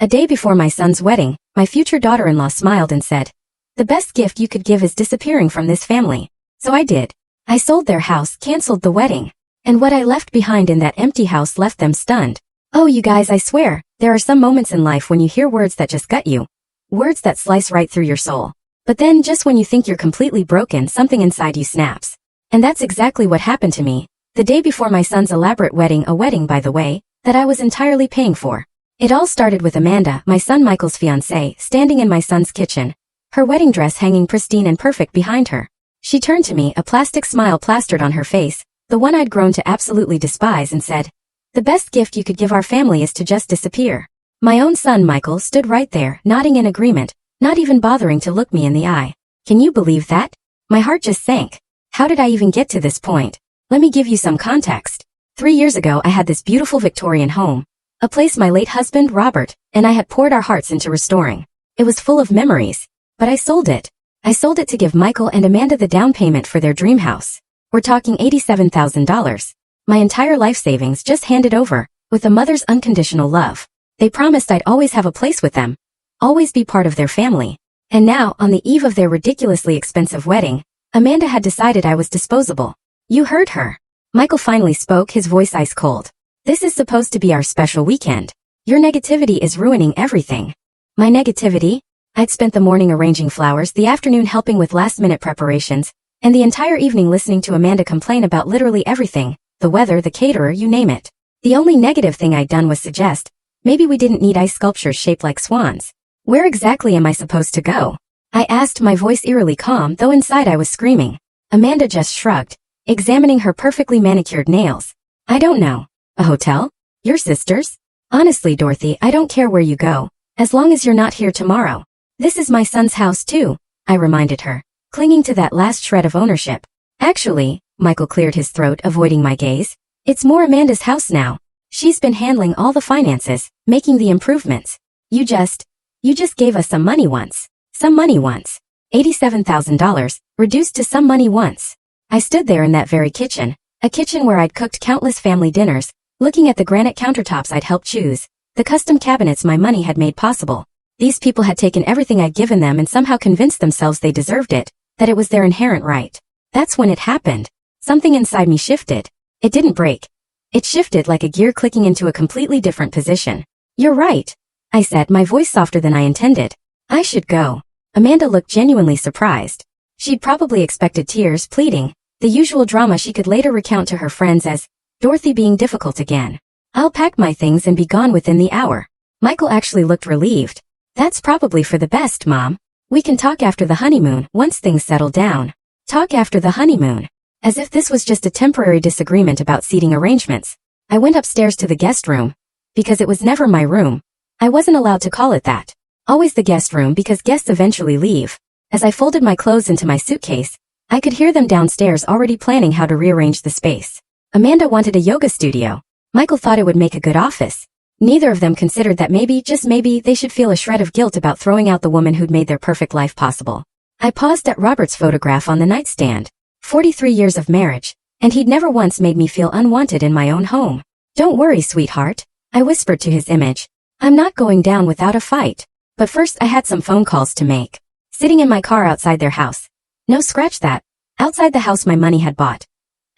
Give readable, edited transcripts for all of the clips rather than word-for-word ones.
A day before my son's wedding, my future daughter-in-law smiled and said, "The best gift you could give is disappearing from this family." So I did. I sold their house, canceled the wedding. And what I left behind in that empty house left them stunned. Oh, you guys, I swear, there are some moments in life when you hear words that just gut you. Words that slice right through your soul. But then just when you think you're completely broken, something inside you snaps. And that's exactly what happened to me. The day before my son's elaborate wedding, a wedding, by the way, that I was entirely paying for. It all started with Amanda, my son Michael's fiancée, standing in my son's kitchen, her wedding dress hanging pristine and perfect behind her. She turned to me, a plastic smile plastered on her face, the one I'd grown to absolutely despise, and said, "The best gift you could give our family is to just disappear." My own son Michael stood right there, nodding in agreement, not even bothering to look me in the eye. Can you believe that? My heart just sank. How did I even get to this point? Let me give you some context. 3 years ago I had this beautiful Victorian home, a place my late husband, Robert, and I had poured our hearts into restoring. It was full of memories. But I sold it. I sold it to give Michael and Amanda the down payment for their dream house. We're talking $87,000. My entire life savings just handed over, with a mother's unconditional love. They promised I'd always have a place with them, always be part of their family. And now, on the eve of their ridiculously expensive wedding, Amanda had decided I was disposable. You heard her. Michael finally spoke, his voice ice cold. "This is supposed to be our special weekend. Your negativity is ruining everything." My negativity? I'd spent the morning arranging flowers, the afternoon helping with last-minute preparations, and the entire evening listening to Amanda complain about literally everything, the weather, the caterer, you name it. The only negative thing I'd done was suggest, maybe we didn't need ice sculptures shaped like swans. Where exactly am I supposed to go? I asked, my voice eerily calm, though inside I was screaming. Amanda just shrugged, examining her perfectly manicured nails. "I don't know. A hotel? Your sister's? Honestly, Dorothy, I don't care where you go, as long as you're not here tomorrow. This is my son's house too," I reminded her, clinging to that last shred of ownership. "Actually," Michael cleared his throat, avoiding my gaze, "it's more Amanda's house now. She's been handling all the finances, making the improvements. You just gave us some money once. Some money once. $87,000, reduced to some money once." I stood there in that very kitchen, a kitchen where I'd cooked countless family dinners, looking at the granite countertops I'd helped choose, the custom cabinets my money had made possible. These people had taken everything I'd given them and somehow convinced themselves they deserved it, that it was their inherent right. That's when it happened. Something inside me shifted. It didn't break. It shifted like a gear clicking into a completely different position. "You're right," I said, my voice softer than I intended. "I should go." Amanda looked genuinely surprised. She'd probably expected tears, pleading, the usual drama she could later recount to her friends as Dorothy being difficult again. "I'll pack my things and be gone within the hour." Michael actually looked relieved. "That's probably for the best, Mom. We can talk after the honeymoon, once things settle down." Talk after the honeymoon. As if this was just a temporary disagreement about seating arrangements. I went upstairs to the guest room. Because it was never my room. I wasn't allowed to call it that. Always the guest room because guests eventually leave. As I folded my clothes into my suitcase, I could hear them downstairs already planning how to rearrange the space. Amanda wanted a yoga studio. Michael thought it would make a good office. Neither of them considered that maybe, just maybe, they should feel a shred of guilt about throwing out the woman who'd made their perfect life possible. I paused at Robert's photograph on the nightstand. 43 years of marriage, and he'd never once made me feel unwanted in my own home. "Don't worry, sweetheart," I whispered to his image. "I'm not going down without a fight." But first I had some phone calls to make. Sitting in my car outside their house. No, scratch that. Outside the house my money had bought.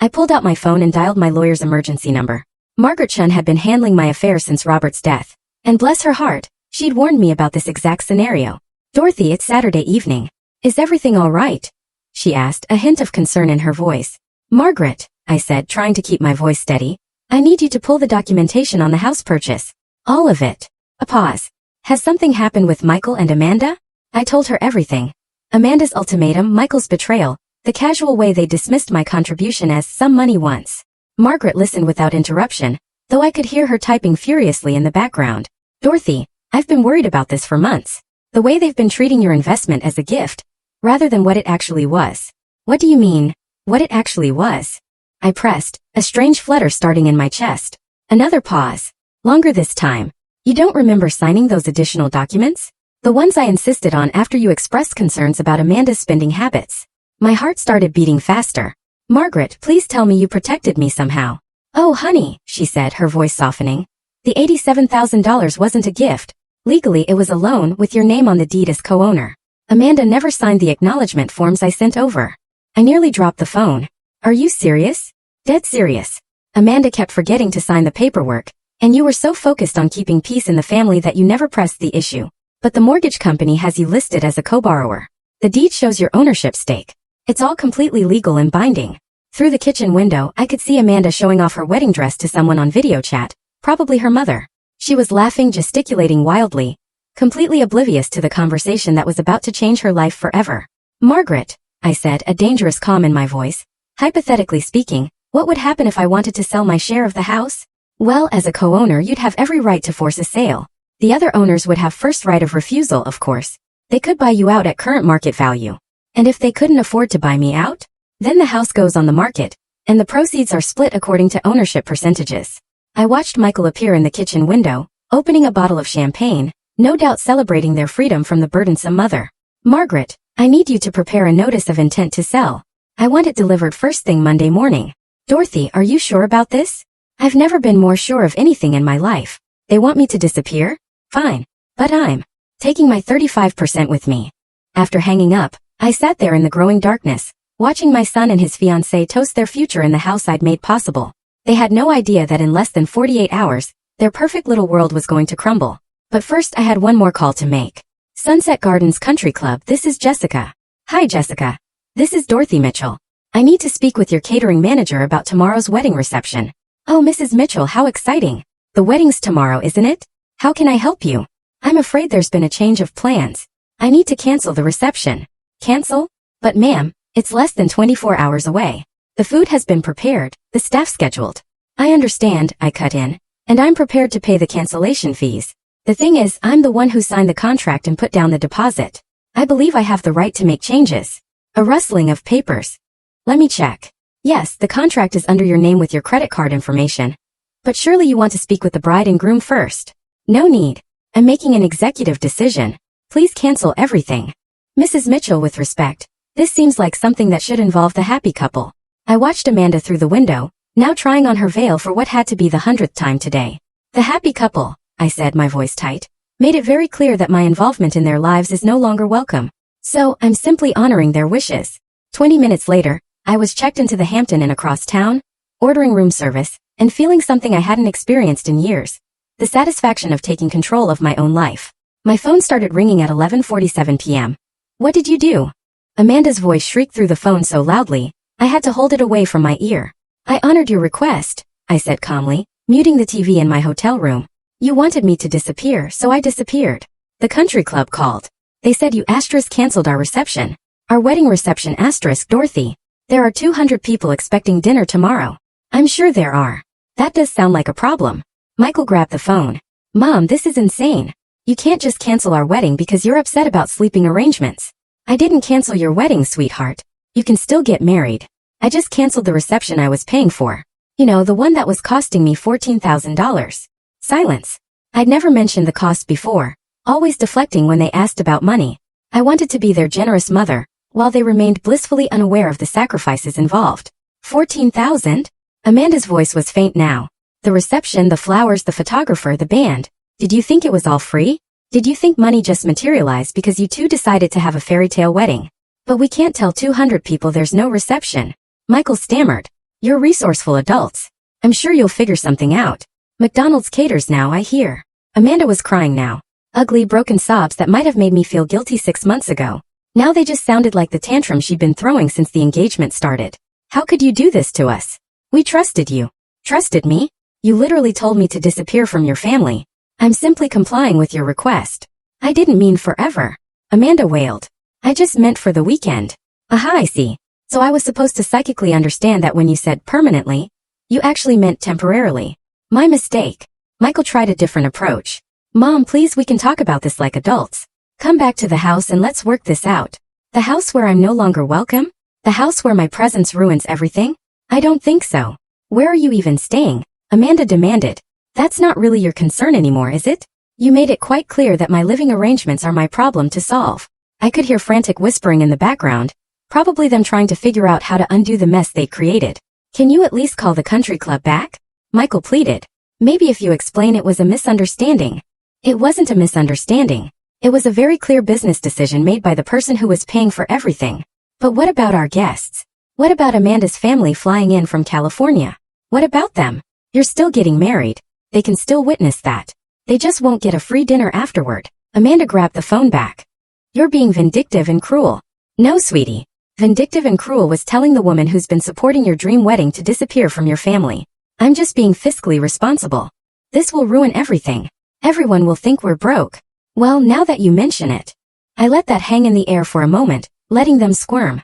I pulled out my phone and dialed my lawyer's emergency number. Margaret Chun had been handling my affairs since Robert's death. And bless her heart, she'd warned me about this exact scenario. "Dorothy, it's Saturday evening. Is everything all right?" she asked, a hint of concern in her voice. "Margaret," I said, trying to keep my voice steady, "I need you to pull the documentation on the house purchase. All of it." A pause. "Has something happened with Michael and Amanda?" I told her everything. Amanda's ultimatum, Michael's betrayal, the casual way they dismissed my contribution as some money once. Margaret listened without interruption, though I could hear her typing furiously in the background. "Dorothy, I've been worried about this for months. The way they've been treating your investment as a gift, rather than what it actually was." "What do you mean, what it actually was?" I pressed, a strange flutter starting in my chest. Another pause. Longer this time. "You don't remember signing those additional documents? The ones I insisted on after you expressed concerns about Amanda's spending habits." My heart started beating faster. "Margaret, please tell me you protected me somehow." "Oh, honey," she said, her voice softening. "The $87,000 wasn't a gift. Legally it was a loan with your name on the deed as co-owner. Amanda never signed the acknowledgement forms I sent over. I nearly dropped the phone. Are you serious? Dead serious. Amanda kept forgetting to sign the paperwork, and you were so focused on keeping peace in the family that you never pressed the issue. But the mortgage company has you listed as a co-borrower. The deed shows your ownership stake. It's all completely legal and binding. Through the kitchen window, I could see Amanda showing off her wedding dress to someone on video chat, probably her mother. She was laughing, gesticulating wildly, completely oblivious to the conversation that was about to change her life forever. Margaret, I said, a dangerous calm in my voice. Hypothetically speaking, what would happen if I wanted to sell my share of the house? Well, as a co-owner, you'd have every right to force a sale. The other owners would have first right of refusal, of course. They could buy you out at current market value. And if they couldn't afford to buy me out, then the house goes on the market, and the proceeds are split according to ownership percentages. I watched Michael appear in the kitchen window, opening a bottle of champagne, no doubt celebrating their freedom from the burdensome mother. Margaret, I need you to prepare a notice of intent to sell. I want it delivered first thing Monday morning. Dorothy, are you sure about this? I've never been more sure of anything in my life. They want me to disappear? Fine. But I'm taking my 35% with me. After hanging up, I sat there in the growing darkness, watching my son and his fiancée toast their future in the house I'd made possible. They had no idea that in less than 48 hours, their perfect little world was going to crumble. But first I had one more call to make. Sunset Gardens Country Club, this is Jessica. Hi Jessica. This is Dorothy Mitchell. I need to speak with your catering manager about tomorrow's wedding reception. Oh, Mrs. Mitchell, how exciting. The wedding's tomorrow, isn't it? How can I help you? I'm afraid there's been a change of plans. I need to cancel the reception. Cancel? But ma'am, it's less than 24 hours away. The food has been prepared, the staff scheduled. I understand, I cut in, and I'm prepared to pay the cancellation fees. The thing is, I'm the one who signed the contract and put down the deposit. I believe I have the right to make changes. A rustling of papers. Let me check. Yes, the contract is under your name with your credit card information. But surely you want to speak with the bride and groom first. No need. I'm making an executive decision. Please cancel everything. Mrs. Mitchell, with respect, this seems like something that should involve the happy couple. I watched Amanda through the window, now trying on her veil for what had to be the 100th time today. The happy couple, I said, my voice tight, made it very clear that my involvement in their lives is no longer welcome. So, I'm simply honoring their wishes. 20 minutes later, I was checked into the Hampton Inn across town, ordering room service, and feeling something I hadn't experienced in years. The satisfaction of taking control of my own life. My phone started ringing at 11:47 p.m. What did you do? Amanda's voice shrieked through the phone so loudly, I had to hold it away from my ear. I honored your request, I said calmly, muting the TV in my hotel room. You wanted me to disappear, so I disappeared. The country club called. They said you canceled our reception. Our wedding reception Dorothy. There are 200 people expecting dinner tomorrow. I'm sure there are. That does sound like a problem. Michael grabbed the phone. Mom, this is insane. You can't just cancel our wedding because you're upset about sleeping arrangements. I didn't cancel your wedding, sweetheart. You can still get married. I just canceled the reception I was paying for. You know, the one that was costing me $14,000. Silence. I'd never mentioned the cost before, always deflecting when they asked about money. I wanted to be their generous mother, while they remained blissfully unaware of the sacrifices involved. 14,000? Amanda's voice was faint now. The reception, the flowers, the photographer, the band. Did you think it was all free? Did you think money just materialized because you two decided to have a fairy tale wedding? But we can't tell 200 people there's no reception. Michael stammered. You're resourceful adults. I'm sure you'll figure something out. McDonald's caters now, I hear. Amanda was crying now. Ugly, broken sobs that might have made me feel guilty 6 months ago. Now they just sounded like the tantrum she'd been throwing since the engagement started. How could you do this to us? We trusted you. Trusted me? You literally told me to disappear from your family. I'm simply complying with your request. I didn't mean forever. Amanda wailed. I just meant for the weekend. Aha, I see. So I was supposed to psychically understand that when you said permanently, you actually meant temporarily. My mistake. Michael tried a different approach. Mom, please, we can talk about this like adults. Come back to the house and let's work this out. The house where I'm no longer welcome? The house where my presence ruins everything? I don't think so. Where are you even staying? Amanda demanded. That's not really your concern anymore, is it? You made it quite clear that my living arrangements are my problem to solve. I could hear frantic whispering in the background, probably them trying to figure out how to undo the mess they created. Can you at least call the country club back? Michael pleaded. Maybe if you explain it was a misunderstanding. It wasn't a misunderstanding. It was a very clear business decision made by the person who was paying for everything. But what about our guests? What about Amanda's family flying in from California? What about them? You're still getting married. They can still witness that. They just won't get a free dinner afterward. Amanda grabbed the phone back. You're being vindictive and cruel. No, sweetie. Vindictive and cruel was telling the woman who's been supporting your dream wedding to disappear from your family. I'm just being fiscally responsible. This will ruin everything. Everyone will think we're broke. Well, now that you mention it. I let that hang in the air for a moment, letting them squirm.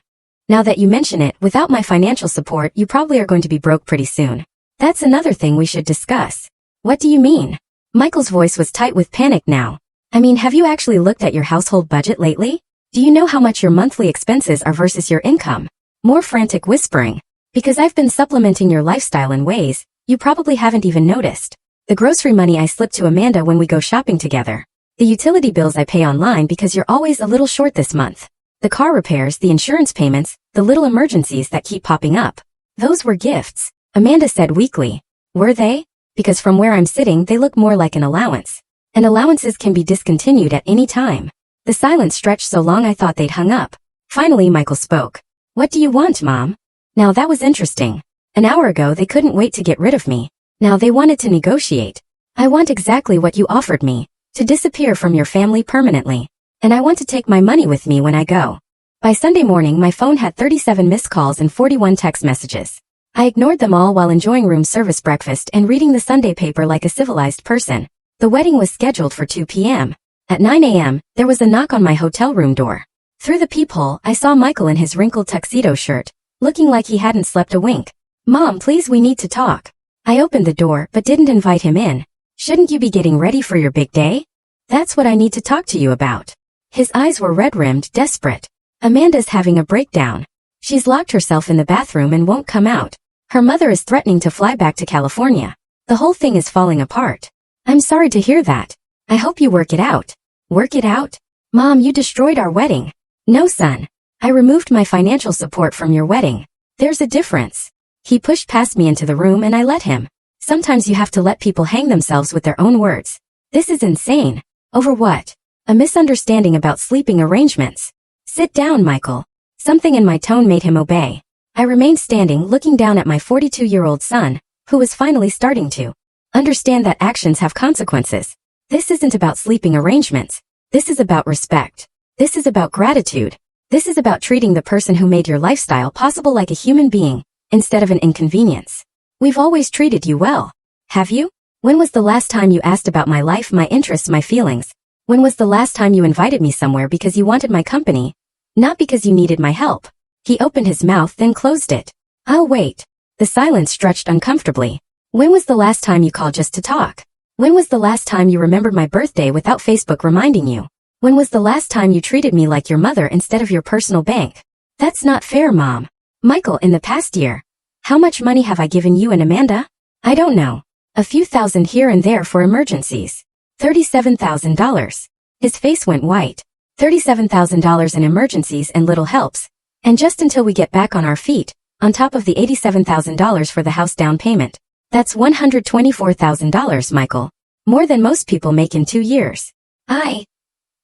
Now that you mention it, without my financial support, you probably are going to be broke pretty soon. That's another thing we should discuss. What do you mean? Michael's voice was tight with panic now. I mean, have you actually looked at your household budget lately? Do you know how much your monthly expenses are versus your income? More frantic whispering. Because I've been supplementing your lifestyle in ways you probably haven't even noticed. The grocery money I slip to Amanda when we go shopping together. The utility bills I pay online because you're always a little short this month. The car repairs, the insurance payments, the little emergencies that keep popping up. Those were gifts, Amanda said weakly. Were they? Because from where I'm sitting, they look more like an allowance. And allowances can be discontinued at any time. The silence stretched so long I thought they'd hung up. Finally, Michael spoke. What do you want, Mom? Now that was interesting. An hour ago they couldn't wait to get rid of me. Now they wanted to negotiate. I want exactly what you offered me. To disappear from your family permanently. And I want to take my money with me when I go. By Sunday morning my phone had 37 missed calls and 41 text messages. I ignored them all while enjoying room service breakfast and reading the Sunday paper like a civilized person. The wedding was scheduled for 2 p.m. At 9 a.m., there was a knock on my hotel room door. Through the peephole, I saw Michael in his wrinkled tuxedo shirt, looking like he hadn't slept a wink. Mom, please, we need to talk. I opened the door but didn't invite him in. Shouldn't you be getting ready for your big day? That's what I need to talk to you about. His eyes were red-rimmed, desperate. Amanda's having a breakdown. She's locked herself in the bathroom and won't come out. Her mother is threatening to fly back to California. The whole thing is falling apart. I'm sorry to hear that. I hope you work it out. Work it out? Mom, you destroyed our wedding. No, son. I removed my financial support from your wedding. There's a difference. He pushed past me into the room and I let him. Sometimes you have to let people hang themselves with their own words. This is insane. Over what? A misunderstanding about sleeping arrangements. Sit down, Michael. Something in my tone made him obey. I remained standing looking down at my 42-year-old son, who was finally starting to understand that actions have consequences. This isn't about sleeping arrangements. This is about respect. This is about gratitude. This is about treating the person who made your lifestyle possible like a human being, instead of an inconvenience. We've always treated you well. Have you? When was the last time you asked about my life, my interests, my feelings? When was the last time you invited me somewhere because you wanted my company? Not because you needed my help. He opened his mouth, then closed it. I'll wait. The silence stretched uncomfortably. When was the last time you called just to talk? When was the last time you remembered my birthday without Facebook reminding you? When was the last time you treated me like your mother instead of your personal bank? That's not fair, Mom. Michael, in the past year. How much money have I given you and Amanda? I don't know. A few thousand here and there for emergencies. $37,000. His face went white. $37,000 in emergencies and little helps. And just until we get back on our feet, on top of the $87,000 for the house down payment. That's $124,000, Michael. More than most people make in 2 years.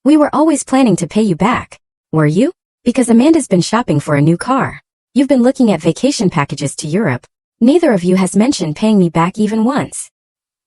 We were always planning to pay you back. Were you? Because Amanda's been shopping for a new car. You've been looking at vacation packages to Europe. Neither of you has mentioned paying me back even once.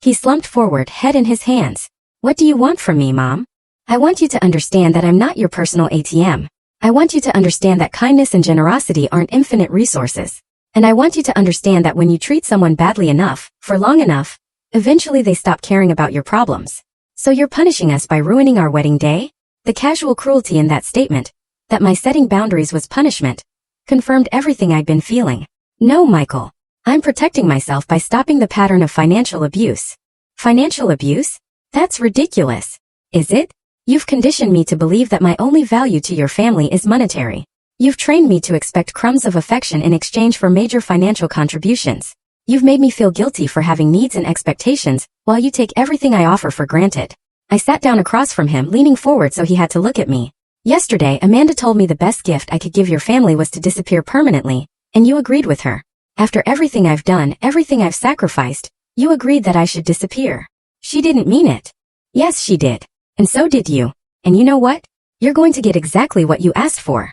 He slumped forward, head in his hands. What do you want from me, Mom? I want you to understand that I'm not your personal ATM. I want you to understand that kindness and generosity aren't infinite resources. And I want you to understand that when you treat someone badly enough, for long enough, eventually they stop caring about your problems. So you're punishing us by ruining our wedding day? The casual cruelty in that statement, that my setting boundaries was punishment, confirmed everything I'd been feeling. No, Michael. I'm protecting myself by stopping the pattern of financial abuse. Financial abuse? That's ridiculous. Is it? You've conditioned me to believe that my only value to your family is monetary. You've trained me to expect crumbs of affection in exchange for major financial contributions. You've made me feel guilty for having needs and expectations, while you take everything I offer for granted. I sat down across from him, leaning forward so he had to look at me. Yesterday, Amanda told me the best gift I could give your family was to disappear permanently, and you agreed with her. After everything I've done, everything I've sacrificed, you agreed that I should disappear. She didn't mean it. Yes, she did. And so did you. And you know what? You're going to get exactly what you asked for.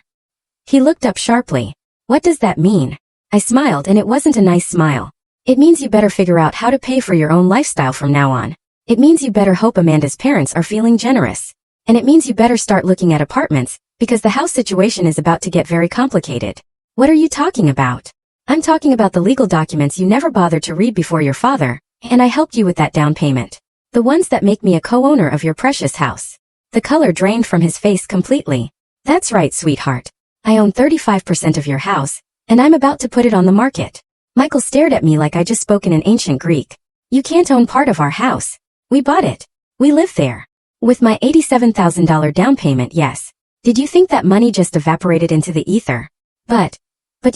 He looked up sharply. What does that mean? I smiled, and it wasn't a nice smile. It means you better figure out how to pay for your own lifestyle from now on. It means you better hope Amanda's parents are feeling generous. And it means you better start looking at apartments, because the house situation is about to get very complicated. What are you talking about? I'm talking about the legal documents you never bothered to read before your father, and I helped you with that down payment. The ones that make me a co-owner of your precious house. The color drained from his face completely. That's right, sweetheart. I own 35% of your house, and I'm about to put it on the market. Michael stared at me like I just spoken in ancient Greek. You can't own part of our house. We bought it. We live there. With my $87,000 down payment, yes. Did you think that money just evaporated into the ether? But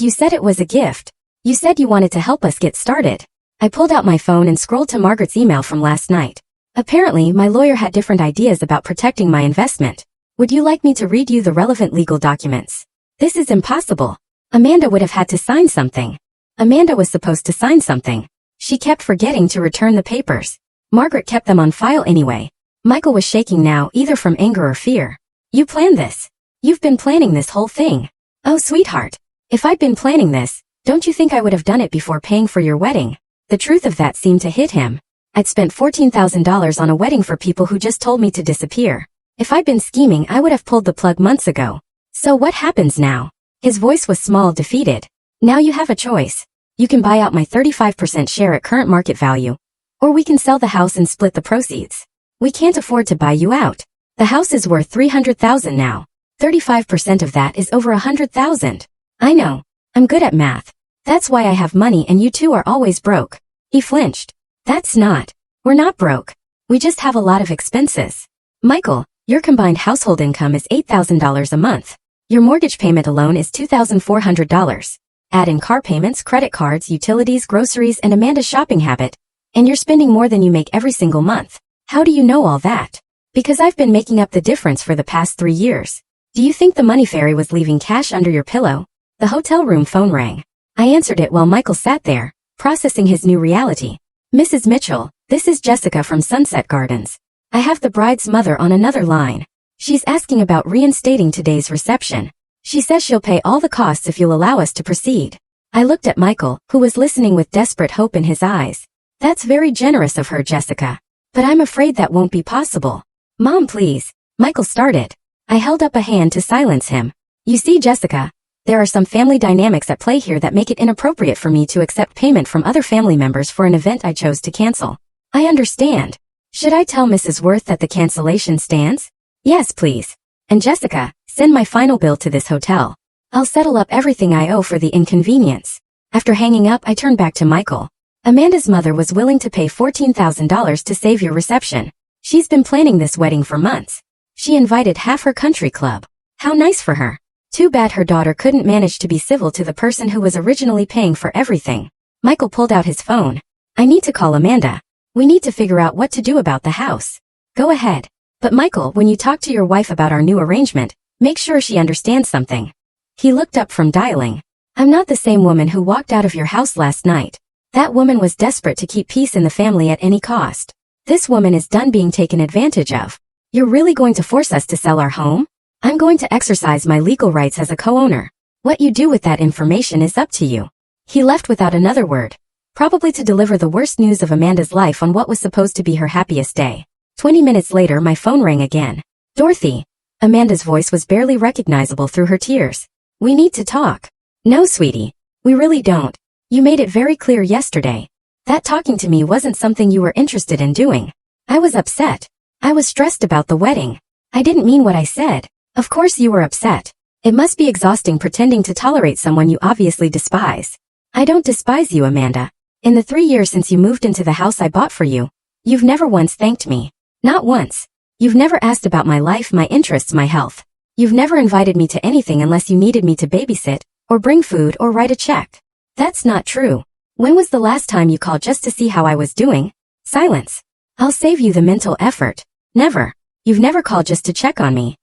you said it was a gift. You said you wanted to help us get started. I pulled out my phone and scrolled to Margaret's email from last night. Apparently, my lawyer had different ideas about protecting my investment. Would you like me to read you the relevant legal documents? This is impossible. Amanda would have had to sign something. Amanda was supposed to sign something. She kept forgetting to return the papers. Margaret kept them on file anyway. Michael was shaking now, either from anger or fear. You planned this. You've been planning this whole thing. Oh, sweetheart. If I'd been planning this, don't you think I would have done it before paying for your wedding? The truth of that seemed to hit him. I'd spent $14,000 on a wedding for people who just told me to disappear. If I'd been scheming, I would have pulled the plug months ago. So what happens now? His voice was small, defeated. Now you have a choice. You can buy out my 35% share at current market value. Or we can sell the house and split the proceeds. We can't afford to buy you out. The house is worth $300,000 now. 35% of that is over $100,000. I know. I'm good at math. That's why I have money and you two are always broke. He flinched. That's not. We're not broke. We just have a lot of expenses. Michael, your combined household income is $8,000 a month. Your mortgage payment alone is $2,400. Add in car payments, credit cards, utilities, groceries, and Amanda's shopping habit, and you're spending more than you make every single month. How do you know all that? Because I've been making up the difference for the past 3 years. Do you think the money fairy was leaving cash under your pillow? The hotel room phone rang. I answered it while Michael sat there, processing his new reality. Mrs. Mitchell, this is Jessica from Sunset Gardens. I have the bride's mother on another line. She's asking about reinstating today's reception. She says she'll pay all the costs if you'll allow us to proceed. I looked at Michael, who was listening with desperate hope in his eyes. That's very generous of her, Jessica. But I'm afraid that won't be possible. Mom, please. Michael started. I held up a hand to silence him. You see, Jessica, there are some family dynamics at play here that make it inappropriate for me to accept payment from other family members for an event I chose to cancel. I understand. Should I tell Mrs. Worth that the cancellation stands? Yes, please. And Jessica, send my final bill to this hotel. I'll settle up everything I owe for the inconvenience. After hanging up, I turned back to Michael. Amanda's mother was willing to pay $14,000 to save your reception. She's been planning this wedding for months. She invited half her country club. How nice for her. Too bad her daughter couldn't manage to be civil to the person who was originally paying for everything. Michael pulled out his phone. I need to call Amanda. We need to figure out what to do about the house. Go ahead. But Michael, when you talk to your wife about our new arrangement, make sure she understands something. He looked up from dialing. I'm not the same woman who walked out of your house last night. That woman was desperate to keep peace in the family at any cost. This woman is done being taken advantage of. You're really going to force us to sell our home? I'm going to exercise my legal rights as a co-owner. What you do with that information is up to you. He left without another word, probably to deliver the worst news of Amanda's life on what was supposed to be her happiest day. 20 minutes later, my phone rang again. Dorothy. Amanda's voice was barely recognizable through her tears. We need to talk. No, sweetie. We really don't. You made it very clear yesterday. That talking to me wasn't something you were interested in doing. I was upset. I was stressed about the wedding. I didn't mean what I said. Of course you were upset. It must be exhausting pretending to tolerate someone you obviously despise. I don't despise you, Amanda. In the 3 years since you moved into the house I bought for you, you've never once thanked me. Not once. You've never asked about my life, my interests, my health. You've never invited me to anything unless you needed me to babysit, or bring food, or write a check. That's not true. When was the last time you called just to see how I was doing? Silence. I'll save you the mental effort. Never. You've never called just to check on me.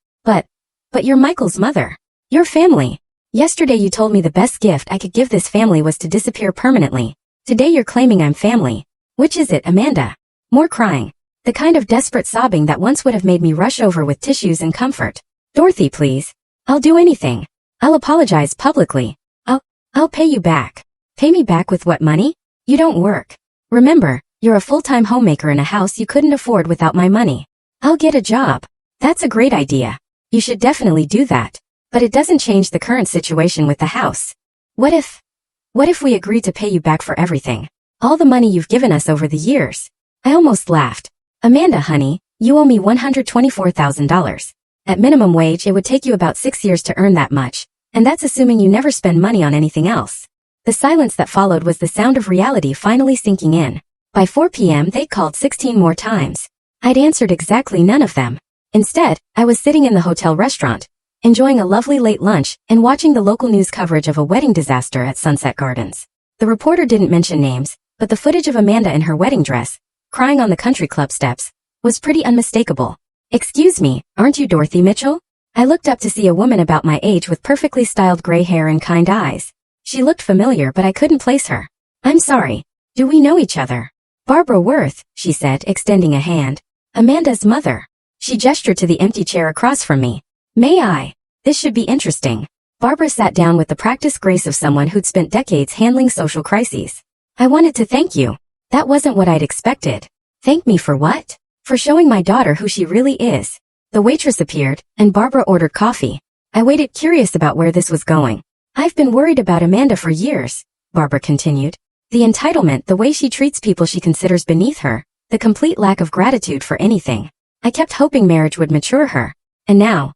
But you're Michael's mother. Your family. Yesterday you told me the best gift I could give this family was to disappear permanently. Today you're claiming I'm family. Which is it, Amanda? More crying. The kind of desperate sobbing that once would have made me rush over with tissues and comfort. Dorothy, please. I'll do anything. I'll apologize publicly. I'll pay you back. Pay me back with what money? You don't work. Remember, you're a full-time homemaker in a house you couldn't afford without my money. I'll get a job. That's a great idea. You should definitely do that. But it doesn't change the current situation with the house. What if we agreed to pay you back for everything? All the money you've given us over the years. I almost laughed. Amanda, honey, you owe me $124,000. At minimum wage, it would take you about 6 years to earn that much, and that's assuming you never spend money on anything else. The silence that followed was the sound of reality finally sinking in. By 4 p.m. they'd called 16 more times. I'd answered exactly none of them. Instead, I was sitting in the hotel restaurant, enjoying a lovely late lunch and watching the local news coverage of a wedding disaster at Sunset Gardens. The reporter didn't mention names, but the footage of Amanda in her wedding dress, crying on the country club steps, was pretty unmistakable. Excuse me, aren't you Dorothy Mitchell? I looked up to see a woman about my age with perfectly styled gray hair and kind eyes. She looked familiar, but I couldn't place her. I'm sorry. Do we know each other? Barbara Worth, she said, extending a hand. Amanda's mother. She gestured to the empty chair across from me. May I? This should be interesting. Barbara sat down with the practiced grace of someone who'd spent decades handling social crises. I wanted to thank you. That wasn't what I'd expected. Thank me for what? For showing my daughter who she really is. The waitress appeared, and Barbara ordered coffee. I waited, curious about where this was going. I've been worried about Amanda for years, Barbara continued. The entitlement, the way she treats people she considers beneath her, the complete lack of gratitude for anything. I kept hoping marriage would mature her. And now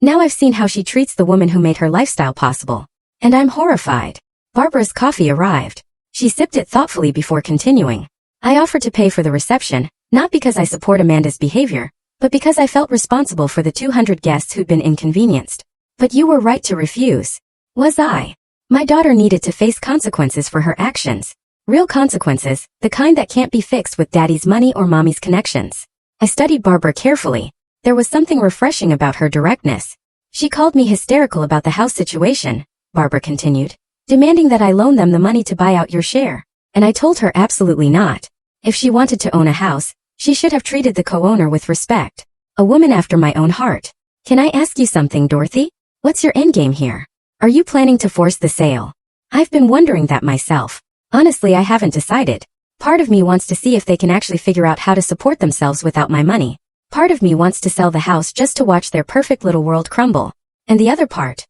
I've seen how she treats the woman who made her lifestyle possible. And I'm horrified. Barbara's coffee arrived. She sipped it thoughtfully before continuing. I offered to pay for the reception, not because I support Amanda's behavior, but because I felt responsible for the 200 guests who'd been inconvenienced. But you were right to refuse. Was I? My daughter needed to face consequences for her actions. Real consequences, the kind that can't be fixed with daddy's money or mommy's connections. I studied Barbara carefully. There was something refreshing about her directness. She called me hysterical about the house situation, Barbara continued, demanding that I loan them the money to buy out your share. And I told her absolutely not. If she wanted to own a house, she should have treated the co-owner with respect. A woman after my own heart. Can I ask you something, Dorothy? What's your endgame here? Are you planning to force the sale? I've been wondering that myself. Honestly, I haven't decided. Part of me wants to see if they can actually figure out how to support themselves without my money. Part of me wants to sell the house just to watch their perfect little world crumble. And the other part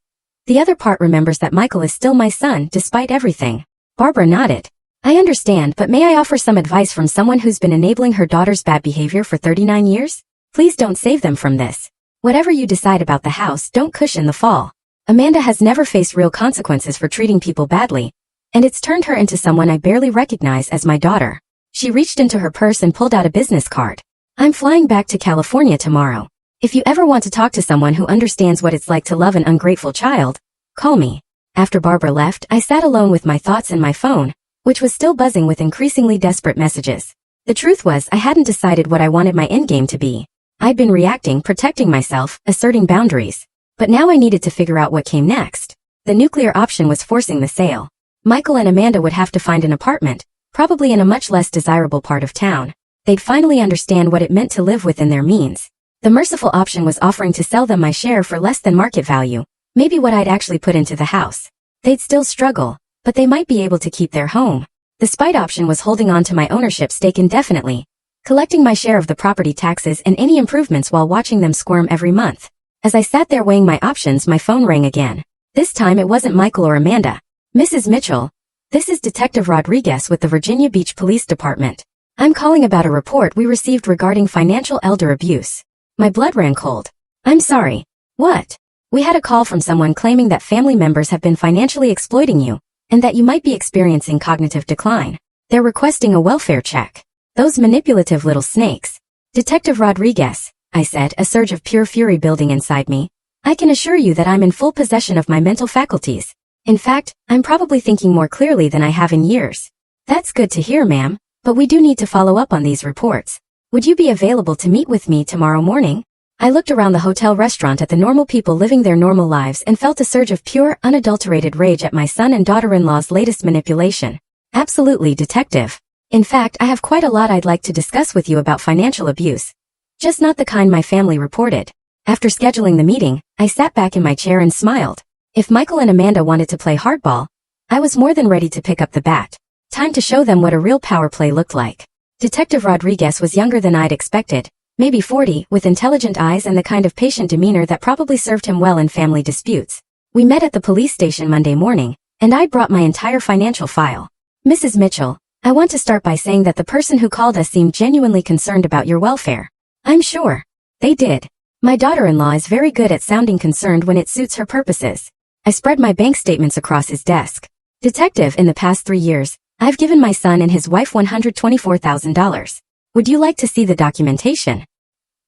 remembers that Michael is still my son despite everything. Barbara nodded. I understand, but may I offer some advice from someone who's been enabling her daughter's bad behavior for 39 years? Please don't save them from this. Whatever you decide about the house, don't cushion the fall. Amanda has never faced real consequences for treating people badly, and it's turned her into someone I barely recognize as my daughter. She reached into her purse and pulled out a business card. I'm flying back to California tomorrow. If you ever want to talk to someone who understands what it's like to love an ungrateful child, call me. After Barbara left, I sat alone with my thoughts and my phone, which was still buzzing with increasingly desperate messages. The truth was, I hadn't decided what I wanted my endgame to be. I'd been reacting, protecting myself, asserting boundaries. But now I needed to figure out what came next. The nuclear option was forcing the sale. Michael and Amanda would have to find an apartment, probably in a much less desirable part of town. They'd finally understand what it meant to live within their means. The merciful option was offering to sell them my share for less than market value, maybe what I'd actually put into the house. They'd still struggle, but they might be able to keep their home. The spite option was holding on to my ownership stake indefinitely, collecting my share of the property taxes and any improvements while watching them squirm every month. As I sat there weighing my options, my phone rang again. This time it wasn't Michael or Amanda. Mrs. Mitchell, this is Detective Rodriguez with the Virginia Beach Police Department. I'm calling about a report we received regarding financial elder abuse. My blood ran cold. I'm sorry. What? We had a call from someone claiming that family members have been financially exploiting you, and that you might be experiencing cognitive decline. They're requesting a welfare check. Those manipulative little snakes. Detective Rodriguez, I said, a surge of pure fury building inside me. I can assure you that I'm in full possession of my mental faculties. In fact, I'm probably thinking more clearly than I have in years. That's good to hear, ma'am, but we do need to follow up on these reports. Would you be available to meet with me tomorrow morning? I looked around the hotel restaurant at the normal people living their normal lives and felt a surge of pure, unadulterated rage at my son and daughter-in-law's latest manipulation. Absolutely, detective. In fact, I have quite a lot I'd like to discuss with you about financial abuse. Just not the kind my family reported. After scheduling the meeting, I sat back in my chair and smiled. If Michael and Amanda wanted to play hardball, I was more than ready to pick up the bat. Time to show them what a real power play looked like. Detective Rodriguez was younger than I'd expected, maybe 40, with intelligent eyes and the kind of patient demeanor that probably served him well in family disputes. We met at the police station Monday morning, and I'd brought my entire financial file. Mrs. Mitchell, I want to start by saying that the person who called us seemed genuinely concerned about your welfare. I'm sure. They did. My daughter-in-law is very good at sounding concerned when it suits her purposes. I spread my bank statements across his desk. Detective, in the past 3 years, I've given my son and his wife $124,000. Would you like to see the documentation?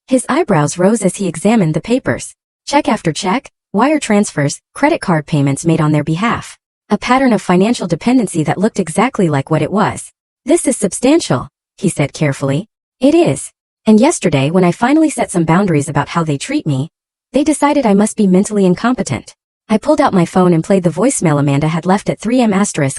His eyebrows rose as he examined the papers. Check after check, wire transfers, credit card payments made on their behalf. A pattern of financial dependency that looked exactly like what it was. This is substantial, he said carefully. It is. And yesterday, when I finally set some boundaries about how they treat me, they decided I must be mentally incompetent. I pulled out my phone and played the voicemail Amanda had left at 3M*.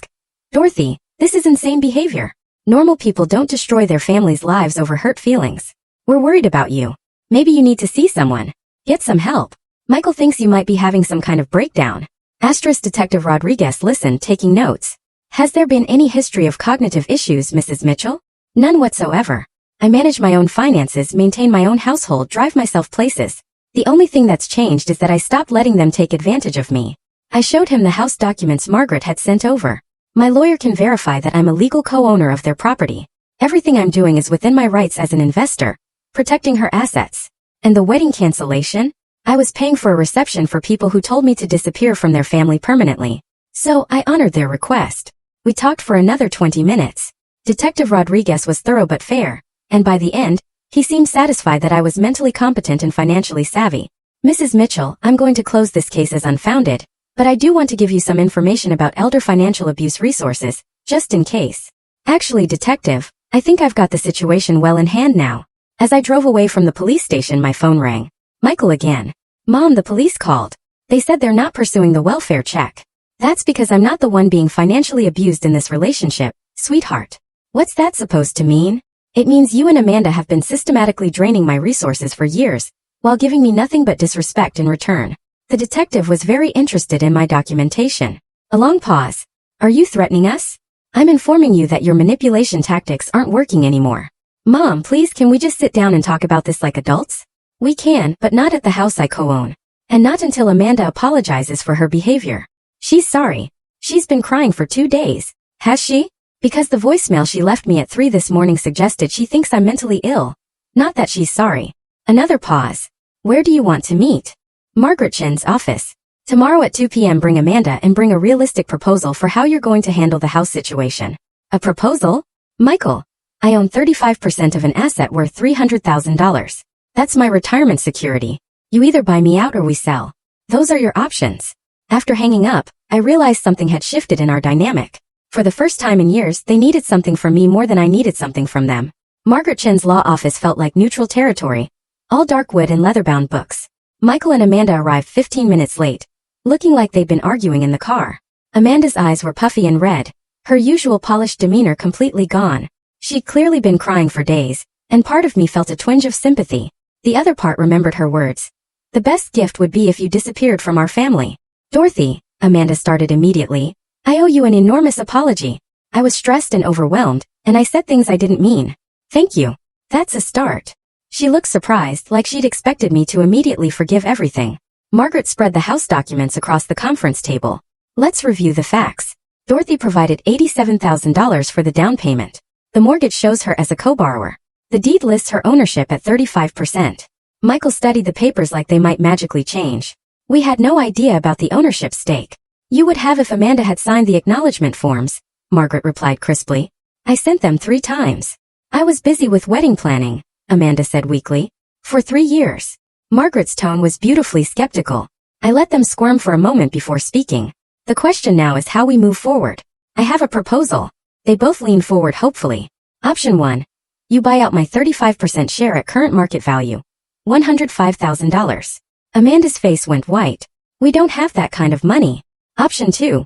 Dorothy, this is insane behavior. Normal people don't destroy their families' lives over hurt feelings. We're worried about you. Maybe you need to see someone. Get some help. Michael thinks you might be having some kind of breakdown. Detective Rodriguez listened, taking notes. Has there been any history of cognitive issues, Mrs. Mitchell? None whatsoever. I manage my own finances, maintain my own household, drive myself places. The only thing that's changed is that I stopped letting them take advantage of me. I showed him the house documents Margaret had sent over. My lawyer can verify that I'm a legal co-owner of their property. Everything I'm doing is within my rights as an investor, protecting her assets. And the wedding cancellation? I was paying for a reception for people who told me to disappear from their family permanently. So I honored their request. We talked for another 20 minutes. Detective Rodriguez was thorough but fair, and by the end, he seemed satisfied that I was mentally competent and financially savvy. Mrs. Mitchell, I'm going to close this case as unfounded, but I do want to give you some information about elder financial abuse resources, just in case. Actually, Detective, I think I've got the situation well in hand now. As I drove away from the police station, my phone rang. Michael again. Mom, the police called. They said they're not pursuing the welfare check. That's because I'm not the one being financially abused in this relationship, sweetheart. What's that supposed to mean? It means you and Amanda have been systematically draining my resources for years, while giving me nothing but disrespect in return. The detective was very interested in my documentation. A long pause. Are you threatening us? I'm informing you that your manipulation tactics aren't working anymore. Mom, please, can we just sit down and talk about this like adults? We can, but not at the house I co-own. And not until Amanda apologizes for her behavior. She's sorry. She's been crying for 2 days. Has she? Because the voicemail she left me at 3 this morning suggested she thinks I'm mentally ill. Not that she's sorry. Another pause. Where do you want to meet? Margaret Chen's office. Tomorrow at 2 p.m. bring Amanda and bring a realistic proposal for how you're going to handle the house situation. A proposal? Michael, I own 35% of an asset worth $300,000. That's my retirement security. You either buy me out or we sell. Those are your options. After hanging up, I realized something had shifted in our dynamic. For the first time in years, they needed something from me more than I needed something from them. Margaret Chen's law office felt like neutral territory. All dark wood and leather-bound books. Michael and Amanda arrived 15 minutes late, looking like they'd been arguing in the car. Amanda's eyes were puffy and red, her usual polished demeanor completely gone. She'd clearly been crying for days, and part of me felt a twinge of sympathy. The other part remembered her words. The best gift would be if you disappeared from our family. Dorothy, Amanda started immediately, I owe you an enormous apology. I was stressed and overwhelmed, and I said things I didn't mean. Thank you. That's a start. She looked surprised, like she'd expected me to immediately forgive everything. Margaret spread the house documents across the conference table. Let's review the facts. Dorothy provided $87,000 for the down payment. The mortgage shows her as a co-borrower. The deed lists her ownership at 35%. Michael studied the papers like they might magically change. We had no idea about the ownership stake. You would have if Amanda had signed the acknowledgement forms, Margaret replied crisply. I sent them 3 times. I was busy with wedding planning, Amanda said weakly. For 3 years. Margaret's tone was beautifully skeptical. I let them squirm for a moment before speaking. The question now is how we move forward. I have a proposal. They both leaned forward hopefully. Option 1. You buy out my 35% share at current market value. $105,000. Amanda's face went white. We don't have that kind of money. Option 2.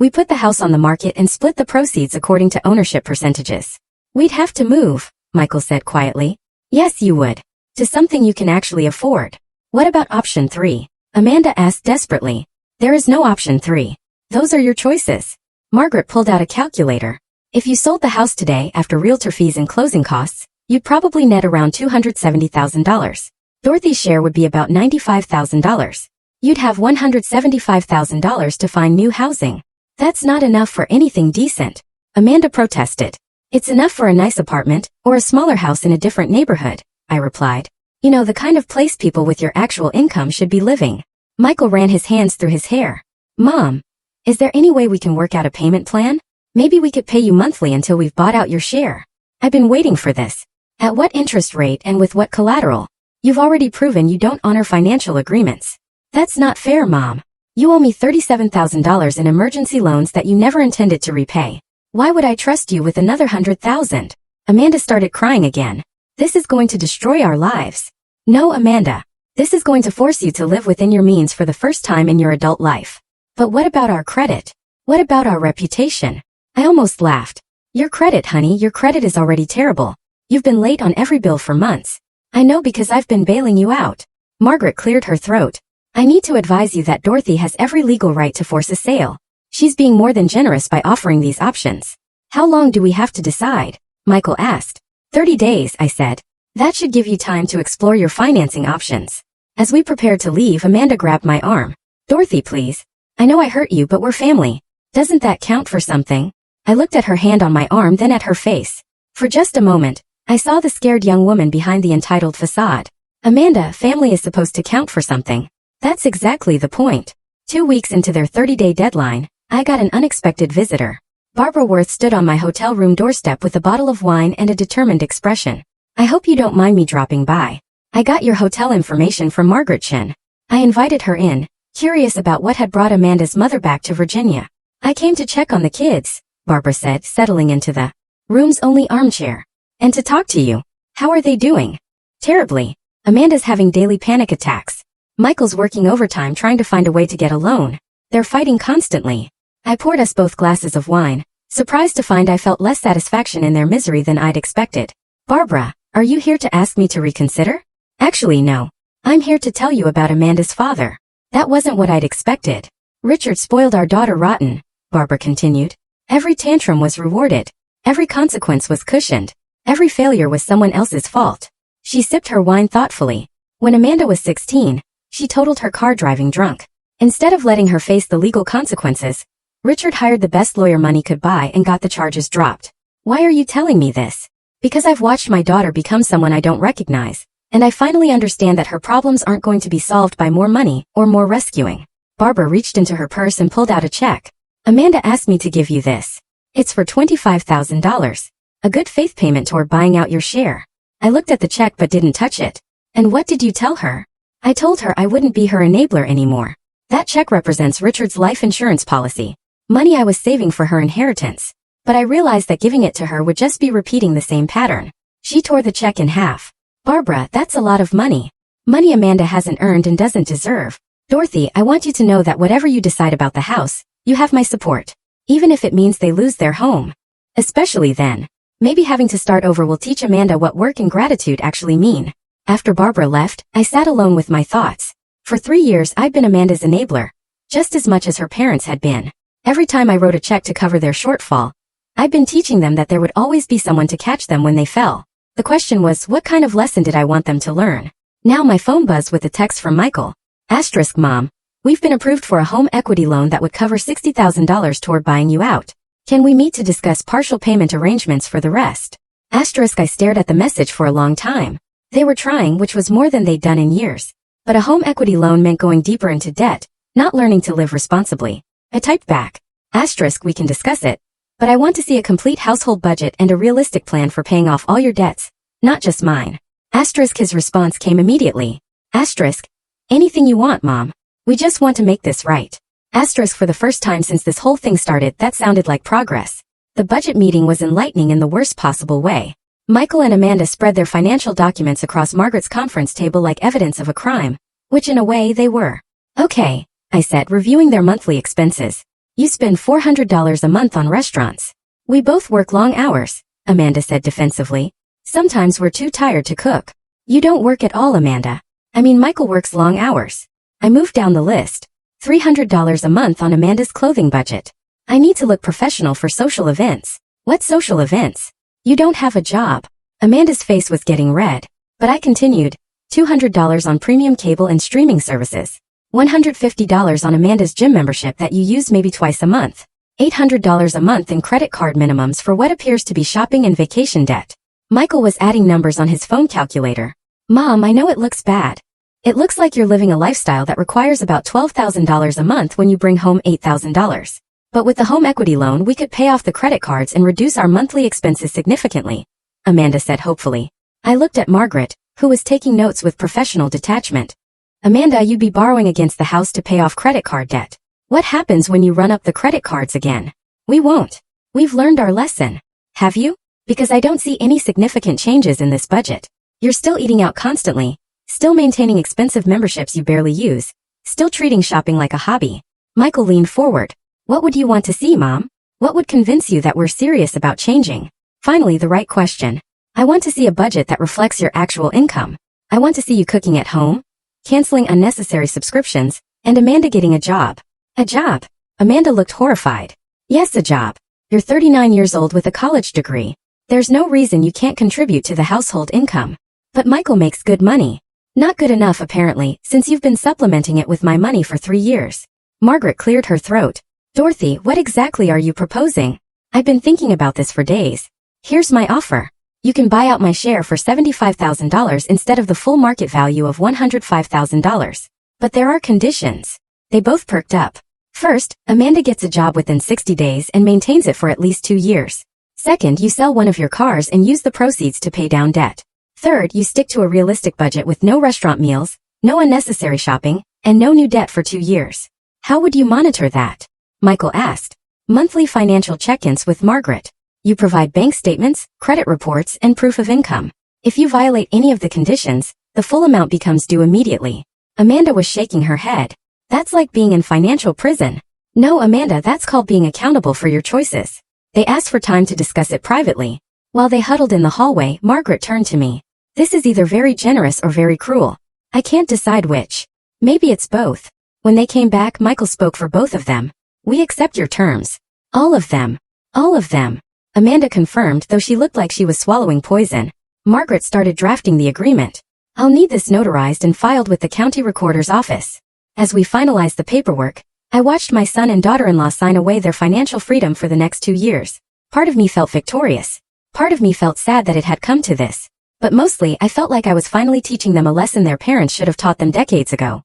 We put the house on the market and split the proceeds according to ownership percentages. We'd have to move, Michael said quietly. Yes, you would. To something you can actually afford. What about option 3? Amanda asked desperately. There is no option 3. Those are your choices. Margaret pulled out a calculator. If you sold the house today after realtor fees and closing costs, you'd probably net around $270,000. Dorothy's share would be about $95,000. You'd have $175,000 to find new housing. That's not enough for anything decent. Amanda protested. It's enough for a nice apartment, or a smaller house in a different neighborhood, I replied. You know, the kind of place people with your actual income should be living. Michael ran his hands through his hair. Mom, is there any way we can work out a payment plan? Maybe we could pay you monthly until we've bought out your share. I've been waiting for this. At what interest rate and with what collateral? You've already proven you don't honor financial agreements. That's not fair, Mom. You owe me $37,000 in emergency loans that you never intended to repay. Why would I trust you with another $100,000? Amanda started crying again. This is going to destroy our lives. No, Amanda. This is going to force you to live within your means for the first time in your adult life. But what about our credit? What about our reputation? I almost laughed. Your credit, honey, your credit is already terrible. You've been late on every bill for months. I know because I've been bailing you out. Margaret cleared her throat. I need to advise you that Dorothy has every legal right to force a sale. She's being more than generous by offering these options. How long do we have to decide? Michael asked. 30 days, I said. That should give you time to explore your financing options. As we prepared to leave, Amanda grabbed my arm. Dorothy, please. I know I hurt you, but we're family. Doesn't that count for something? I looked at her hand on my arm, then at her face. For just a moment, I saw the scared young woman behind the entitled facade. Amanda, family is supposed to count for something. That's exactly the point. 2 weeks into their 30-day deadline, I got an unexpected visitor. Barbara Worth stood on my hotel room doorstep with a bottle of wine and a determined expression. I hope you don't mind me dropping by. I got your hotel information from Margaret Chen. I invited her in, curious about what had brought Amanda's mother back to Virginia. I came to check on the kids, Barbara said, settling into the room's only armchair. And to talk to you. How are they doing? Terribly. Amanda's having daily panic attacks. Michael's working overtime trying to find a way to get a loan. They're fighting constantly. I poured us both glasses of wine, surprised to find I felt less satisfaction in their misery than I'd expected. Barbara, are you here to ask me to reconsider? Actually, no. I'm here to tell you about Amanda's father. That wasn't what I'd expected. Richard spoiled our daughter rotten, Barbara continued. Every tantrum was rewarded. Every consequence was cushioned. Every failure was someone else's fault. She sipped her wine thoughtfully. When Amanda was 16, she totaled her car driving drunk. Instead of letting her face the legal consequences, Richard hired the best lawyer money could buy and got the charges dropped. Why are you telling me this? Because I've watched my daughter become someone I don't recognize, and I finally understand that her problems aren't going to be solved by more money or more rescuing. Barbara reached into her purse and pulled out a check. Amanda asked me to give you this. It's for $25,000. A good faith payment toward buying out your share. I looked at the check but didn't touch it. And what did you tell her? I told her I wouldn't be her enabler anymore. That check represents Richard's life insurance policy. Money I was saving for her inheritance. But I realized that giving it to her would just be repeating the same pattern. She tore the check in half. Barbara, that's a lot of money. Money Amanda hasn't earned and doesn't deserve. Dorothy, I want you to know that whatever you decide about the house, you have my support. Even if it means they lose their home. Especially then. Maybe having to start over will teach Amanda what work and gratitude actually mean. After Barbara left, I sat alone with my thoughts. For 3 years I'd been Amanda's enabler, just as much as her parents had been. Every time I wrote a check to cover their shortfall, I'd been teaching them that there would always be someone to catch them when they fell. The question was, what kind of lesson did I want them to learn? Now my phone buzzed with a text from Michael. Asterisk Mom, we've been approved for a home equity loan that would cover $60,000 toward buying you out. Can we meet to discuss partial payment arrangements for the rest? Asterisk I stared at the message for a long time. They were trying, which was more than they'd done in years. But a home equity loan meant going deeper into debt, not learning to live responsibly. I typed back. Asterisk we can discuss it. But I want to see a complete household budget and a realistic plan for paying off all your debts, not just mine. Asterisk his response came immediately. Asterisk, anything you want, Mom. We just want to make this right. Asterisk for the first time since this whole thing started, that sounded like progress. The budget meeting was enlightening in the worst possible way. Michael and Amanda spread their financial documents across Margaret's conference table like evidence of a crime, which in a way they were. Okay, I said, reviewing their monthly expenses. You spend $400 a month on restaurants. We both work long hours. Amanda said defensively. Sometimes we're too tired to cook. You don't work at all, Amanda. I mean, Michael works long hours. I moved down the list. $300 a month on Amanda's clothing budget. I need to look professional for social events. What social events? You don't have a job. Amanda's face was getting red, but I continued. $200 on premium cable and streaming services. $150 on Amanda's gym membership that you use maybe twice a month. $800 a month in credit card minimums for what appears to be shopping and vacation debt. Michael was adding numbers on his phone calculator. Mom, I know it looks bad. It looks like you're living a lifestyle that requires about $12,000 a month when you bring home $8,000. But with the home equity loan, we could pay off the credit cards and reduce our monthly expenses significantly, Amanda said hopefully. I looked at Margaret, who was taking notes with professional detachment. Amanda, you'd be borrowing against the house to pay off credit card debt. What happens when you run up the credit cards again? We won't. We've learned our lesson. Have you? Because I don't see any significant changes in this budget. You're still eating out constantly, still maintaining expensive memberships you barely use, still treating shopping like a hobby. Michael leaned forward. What would you want to see, Mom? What would convince you that we're serious about changing? Finally, the right question. I want to see a budget that reflects your actual income. I want to see you cooking at home, canceling unnecessary subscriptions, and Amanda getting a job. A job? Amanda looked horrified. Yes, a job. You're 39 years old with a college degree. There's no reason you can't contribute to the household income. But Michael makes good money. Not good enough apparently, since you've been supplementing it with my money for 3 years. Margaret cleared her throat. Dorothy, what exactly are you proposing? I've been thinking about this for days. Here's my offer. You can buy out my share for $75,000 instead of the full market value of $105,000. But there are conditions. They both perked up. First, Amanda gets a job within 60 days and maintains it for at least 2 years. Second, you sell one of your cars and use the proceeds to pay down debt. Third, you stick to a realistic budget with no restaurant meals, no unnecessary shopping, and no new debt for 2 years. How would you monitor that? Michael asked. Monthly financial check-ins with Margaret. You provide bank statements, credit reports, and proof of income. If you violate any of the conditions, the full amount becomes due immediately. Amanda was shaking her head. That's like being in financial prison. No, Amanda, that's called being accountable for your choices. They asked for time to discuss it privately. While they huddled in the hallway, Margaret turned to me. This is either very generous or very cruel. I can't decide which. Maybe it's both. When they came back, Michael spoke for both of them. We accept your terms. All of them. All of them. Amanda confirmed, though she looked like she was swallowing poison. Margaret started drafting the agreement. I'll need this notarized and filed with the county recorder's office. As we finalized the paperwork, I watched my son and daughter-in-law sign away their financial freedom for the next 2 years. Part of me felt victorious. Part of me felt sad that it had come to this. But mostly, I felt like I was finally teaching them a lesson their parents should have taught them decades ago.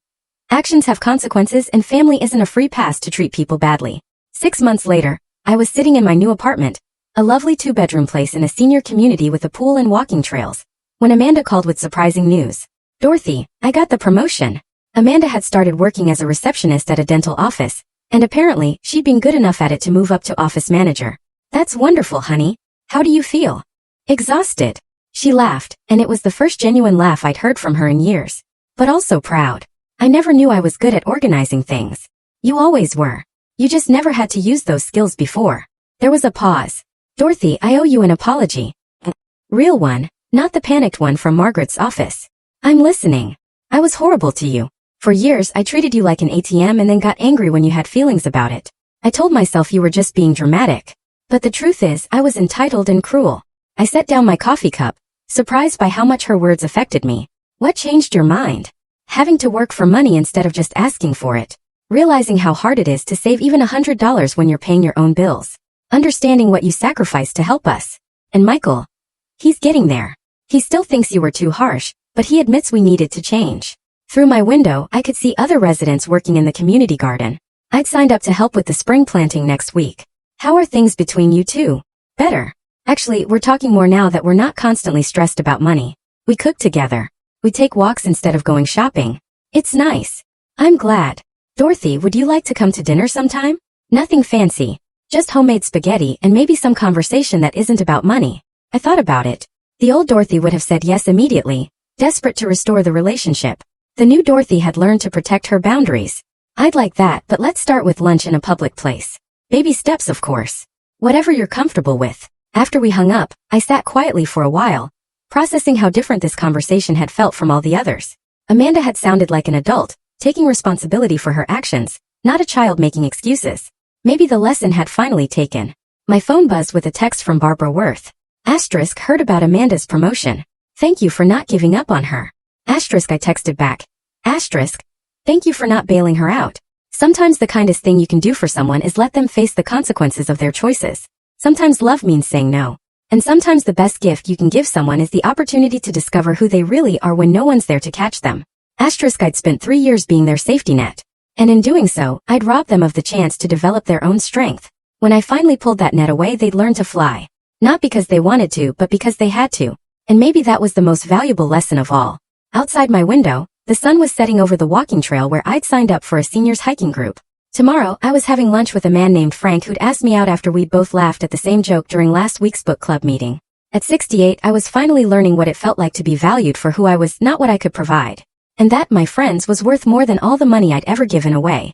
Actions have consequences and family isn't a free pass to treat people badly. 6 months later, I was sitting in my new apartment, a lovely 2-bedroom place in a senior community with a pool and walking trails, when Amanda called with surprising news. Dorothy, I got the promotion. Amanda had started working as a receptionist at a dental office, and apparently, she'd been good enough at it to move up to office manager. That's wonderful, honey. How do you feel? Exhausted. She laughed, and it was the first genuine laugh I'd heard from her in years. But also proud. I never knew I was good at organizing things. You always were. You just never had to use those skills before. There was a pause. Dorothy, I owe you an apology. Real one, not the panicked one from Margaret's office. I'm listening. I was horrible to you. For years, I treated you like an ATM and then got angry when you had feelings about it. I told myself you were just being dramatic. But the truth is, I was entitled and cruel. I set down my coffee cup, surprised by how much her words affected me. What changed your mind? Having to work for money instead of just asking for it. Realizing how hard it is to save even $100 when you're paying your own bills. Understanding what you sacrificed to help us. And Michael. He's getting there. He still thinks you were too harsh, but he admits we needed to change. Through my window, I could see other residents working in the community garden. I'd signed up to help with the spring planting next week. How are things between you two? Better. Actually, we're talking more now that we're not constantly stressed about money. We cook together. We take walks instead of going shopping. It's nice. I'm glad. Dorothy, would you like to come to dinner sometime? Nothing fancy. Just homemade spaghetti and maybe some conversation that isn't about money. I thought about it. The old Dorothy would have said yes immediately, desperate to restore the relationship. The new Dorothy had learned to protect her boundaries. I'd like that, but let's start with lunch in a public place. Baby steps, of course. Whatever you're comfortable with. After we hung up, I sat quietly for a while, processing how different this conversation had felt from all the others. Amanda had sounded like an adult, taking responsibility for her actions, not a child making excuses. Maybe the lesson had finally taken. My phone buzzed with a text from Barbara Worth. Asterisk, heard about Amanda's promotion. Thank you for not giving up on her. Asterisk, I texted back. Asterisk, thank you for not bailing her out. Sometimes the kindest thing you can do for someone is let them face the consequences of their choices. Sometimes love means saying no. And sometimes the best gift you can give someone is the opportunity to discover who they really are when no one's there to catch them. Asterisk, I'd spent 3 years being their safety net. And in doing so, I'd robbed them of the chance to develop their own strength. When I finally pulled that net away, they'd learn to fly. Not because they wanted to, but because they had to. And maybe that was the most valuable lesson of all. Outside my window, the sun was setting over the walking trail where I'd signed up for a seniors hiking group. Tomorrow, I was having lunch with a man named Frank who'd asked me out after we'd both laughed at the same joke during last week's book club meeting. At 68, I was finally learning what it felt like to be valued for who I was, not what I could provide. And that, my friends, was worth more than all the money I'd ever given away.